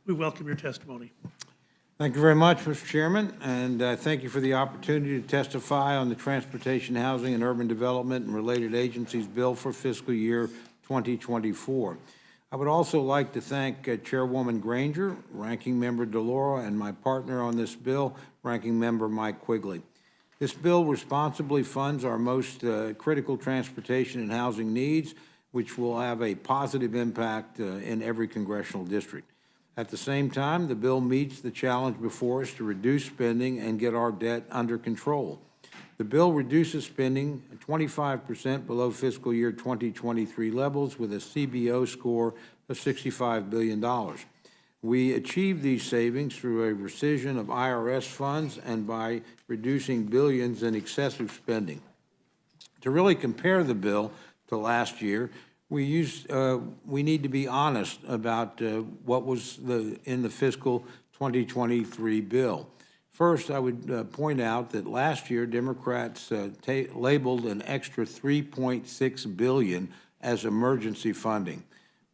We welcome your testimony. Thank you very much, Mr. Chairman, and thank you for the opportunity to testify on the Transportation, Housing, and Urban Development and Related Agencies Bill for fiscal year 2024. I would also like to thank Chairwoman Granger, Ranking Member DeLauro, and my partner on this bill, Ranking Member Mike Quigley. This bill responsibly funds our most critical transportation and housing needs, which will have a positive impact in every congressional district. At the same time, the bill meets the challenge before us to reduce spending and get our debt under control. The bill reduces spending 25% below fiscal year 2023 levels with a CBO score of $65 billion. We achieved these savings through a rescission of IRS funds and by reducing billions in excessive spending. To really compare the bill to last year, we need to be honest about what was in the fiscal 2023 bill. First, I would point out that last year Democrats labeled an extra $3.6 billion as emergency funding.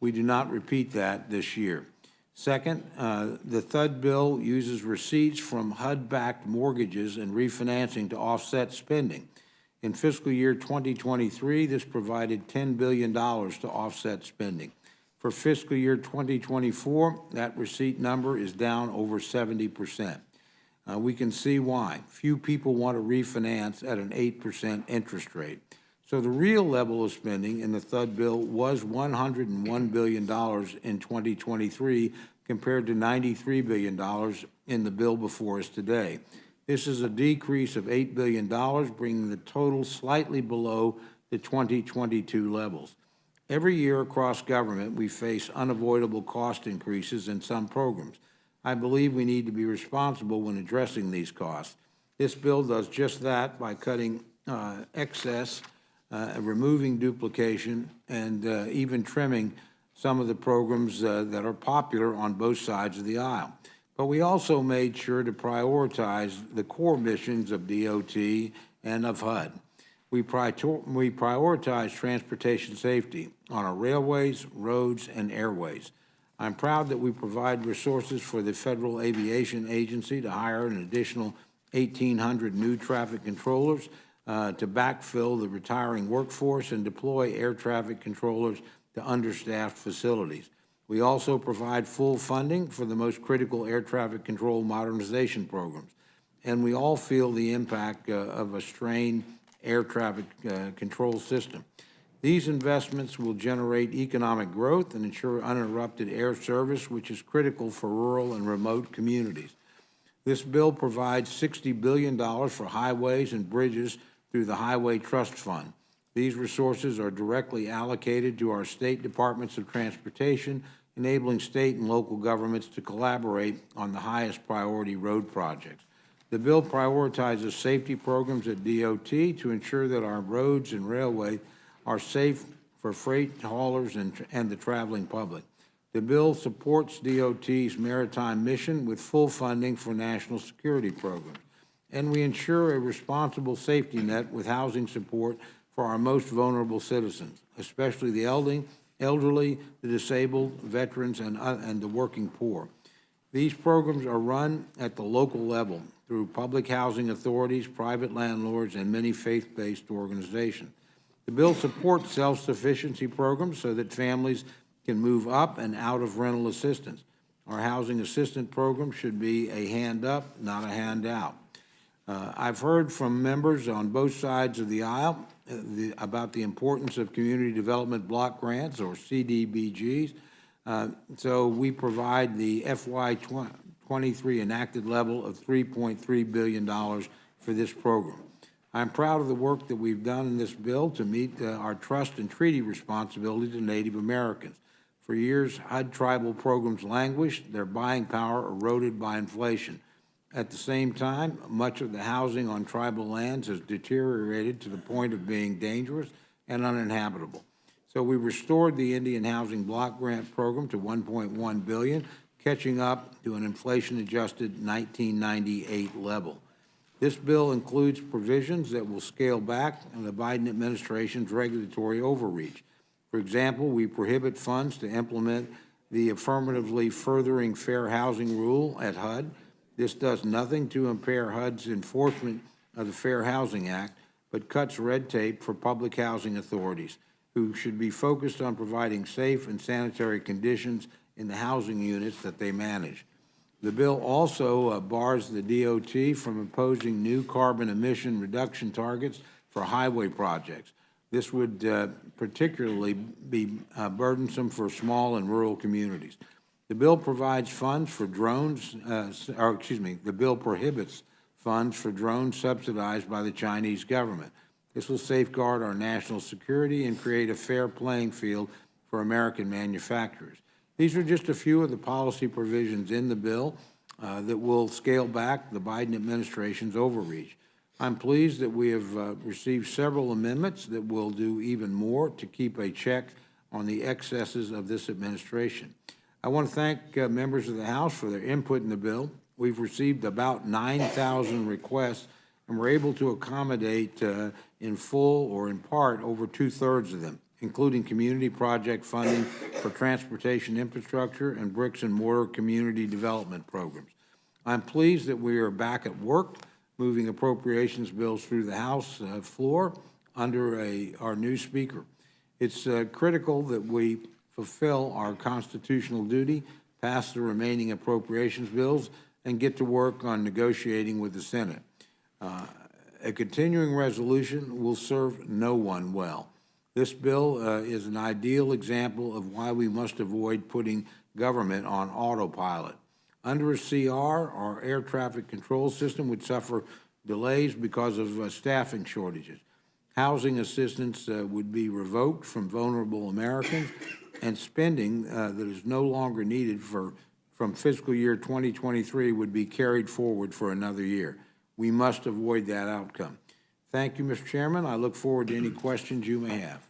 We do not repeat that this year. Second, the THUD bill uses receipts from HUD-backed mortgages and refinancing to offset spending. In fiscal year 2023, this provided $10 billion to offset spending. For fiscal year 2024, that receipt number is down over 70%. We can see why. Few people want to refinance at an 8% interest rate. So the real level of spending in the THUD bill was $101 billion in 2023 compared to $93 billion in the bill before us today. This is a decrease of $8 billion, bringing the total slightly below the 2022 levels. Every year across government, we face unavoidable cost increases in some programs. I believe we need to be responsible when addressing these costs. This bill does just that by cutting excess, removing duplication, and even trimming some of the programs that are popular on both sides of the aisle. But we also made sure to prioritize the core missions of DOT and of HUD. We prioritize transportation safety on our railways, roads, and airways. I'm proud that we provide resources for the Federal Aviation Agency to hire an additional 1,800 new traffic controllers to backfill the retiring workforce and deploy air traffic controllers to understaffed facilities. We also provide full funding for the most critical air traffic control modernization programs. And we all feel the impact of a strained air traffic control system. These investments will generate economic growth and ensure uninterrupted air service, which is critical for rural and remote communities. This bill provides $60 billion for highways and bridges through the Highway Trust Fund. These resources are directly allocated to our state departments of transportation, enabling state and local governments to collaborate on the highest priority road projects. The bill prioritizes safety programs at DOT to ensure that our roads and railway are safe for freight haulers and the traveling public. The bill supports DOT's maritime mission with full funding for national security programs. And we ensure a responsible safety net with housing support for our most vulnerable citizens, especially the elderly, the disabled, veterans, and the working poor. These programs are run at the local level through public housing authorities, private landlords, and many faith-based organizations. The bill supports self-sufficiency programs so that families can move up and out of rental assistance. Our housing assistance program should be a hand up, not a handout. I've heard from members on both sides of the aisle about the importance of community development block grants, or CDBGs. So we provide the FY23 enacted level of $3.3 billion for this program. I'm proud of the work that we've done in this bill to meet our trust and treaty responsibility to Native Americans. For years, HUD tribal programs languished, their buying power eroded by inflation. At the same time, much of the housing on tribal lands has deteriorated to the point of being dangerous and uninhabitable. So we restored the Indian Housing Block Grant Program to $1.1 billion, catching up to an inflation-adjusted 1998 level. This bill includes provisions that will scale back the Biden administration's regulatory overreach. For example, we prohibit funds to implement the affirmatively furthering fair housing rule at HUD. This does nothing to impair HUD's enforcement of the Fair Housing Act, but cuts red tape for public housing authorities, who should be focused on providing safe and sanitary conditions in the housing units that they manage. The bill also bars the DOT from imposing new carbon emission reduction targets for highway projects. This would particularly be burdensome for small and rural communities. The bill provides funds for drones, the bill prohibits funds for drones subsidized by the Chinese government. This will safeguard our national security and create a fair playing field for American manufacturers. These are just a few of the policy provisions in the bill that will scale back the Biden administration's overreach. I'm pleased that we have received several amendments that will do even more to keep a check on the excesses of this administration. I want to thank members of the House for their input in the bill. We've received about 9,000 requests, and we're able to accommodate in full or in part over 2/3 of them, including community project funding for transportation infrastructure and bricks and mortar community development programs. I'm pleased that we are back at work, moving appropriations bills through the House floor under our new Speaker. It's critical that we fulfill our constitutional duty, pass the remaining appropriations bills, and get to work on negotiating with the Senate. A continuing resolution will serve no one well. This bill is an ideal example of why we must avoid putting government on autopilot. Under a CR, our air traffic control system would suffer delays because of staffing shortages. Housing assistance would be revoked from vulnerable Americans, and spending that is no longer needed from fiscal year 2023 would be carried forward for another year. We must avoid that outcome. Thank you, Mr. Chairman. I look forward to any questions you may have.